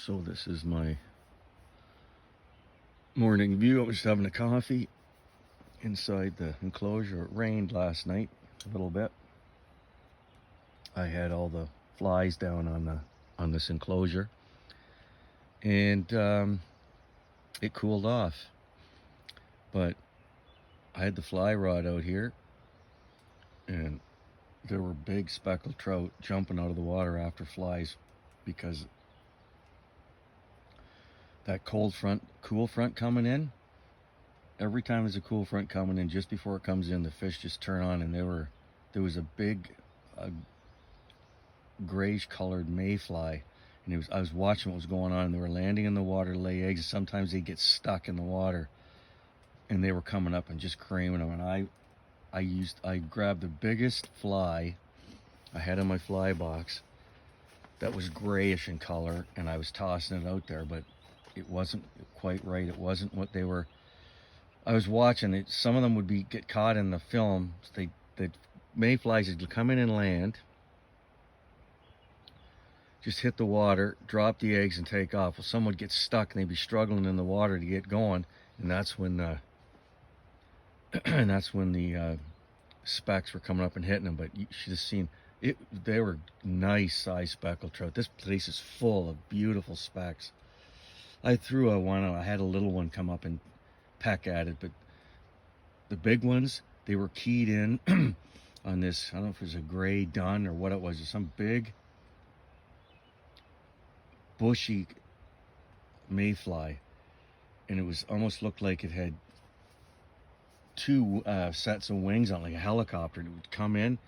So this is my morning view. I was just having a coffee inside the enclosure. It rained last night a little bit. I had all the flies down on this enclosure, and it cooled off. But I had the fly rod out here, and there were big speckled trout jumping out of the water after flies, because that cool front coming in, every time there's a cool front coming in, just before it comes in, the fish just turn on. And there was a big grayish colored mayfly, and I was watching what was going on, and they were landing in the water to lay eggs, and sometimes they get stuck in the water, and they were coming up and just creaming them. And I grabbed the biggest fly I had in my fly box that was grayish in color, and I was tossing it out there, but it wasn't quite right. It wasn't what they were. I was watching it. Some of them would get caught in the film. The mayflies would come in and land, just hit the water, drop the eggs, and take off. Well, some would get stuck, and they'd be struggling in the water to get going, and that's when the specks were coming up and hitting them. But you should have seen it. They were nice size speckled trout. This place is full of beautiful specks. I threw one. I had a little one come up and peck at it, but the big ones, they were keyed in on this. I don't know if it was a gray dun or what it was. Some big bushy mayfly, and it was almost looked like it had two sets of wings on, like a helicopter. It would come in,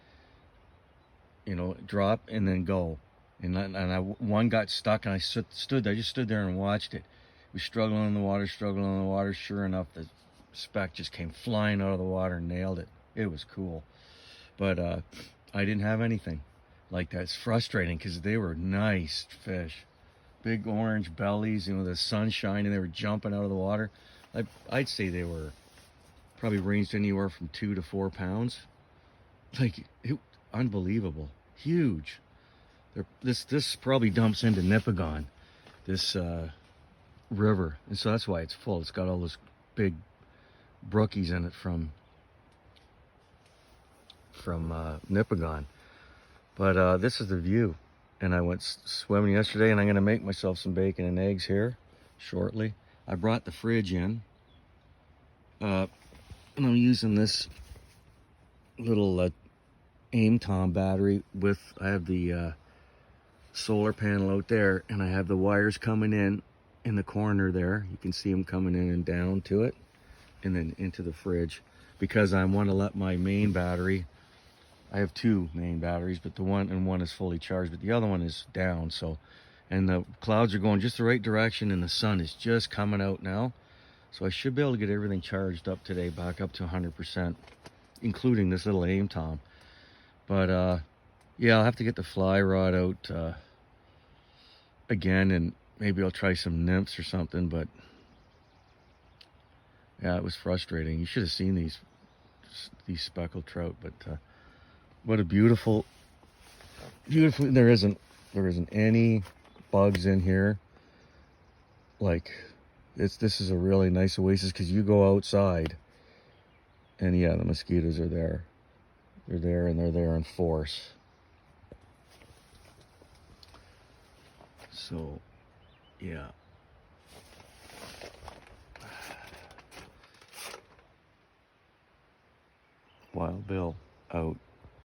drop, and then go. And one got stuck, and I just stood there and watched it. It was struggling in the water. Sure enough, the speck just came flying out of the water and nailed it. It was cool. But I didn't have anything like that. It's frustrating because they were nice fish. Big orange bellies, the sun shining, they were jumping out of the water. I'd say they were probably ranged anywhere from 2 to 4 pounds. Unbelievable. Huge. This probably dumps into Nipigon, this river, and so that's why it's full. It's got all those big brookies in it from Nipigon. But this is the view, and I went swimming yesterday, and I'm going to make myself some bacon and eggs here shortly. I brought the fridge in, and I'm using this little aim tom battery I have the solar panel out there, and I have the wires coming in the corner there. You can see them coming in and down to it, and then into the fridge, because I want to let my main battery, I have 2 main batteries, but one is fully charged, but the other one is down. So, and the clouds are going just the right direction, and the sun is just coming out now, so I should be able to get everything charged up today, back up to 100%, including this little aim tom. But yeah, I'll have to get the fly rod out again, and maybe I'll try some nymphs or something. But yeah, it was frustrating. You should have seen these speckled trout. But what a beautiful. There isn't any bugs in here. This is a really nice oasis, because you go outside, and yeah, the mosquitoes are there. They're there, and they're there in force. So, yeah. Wild Bill out.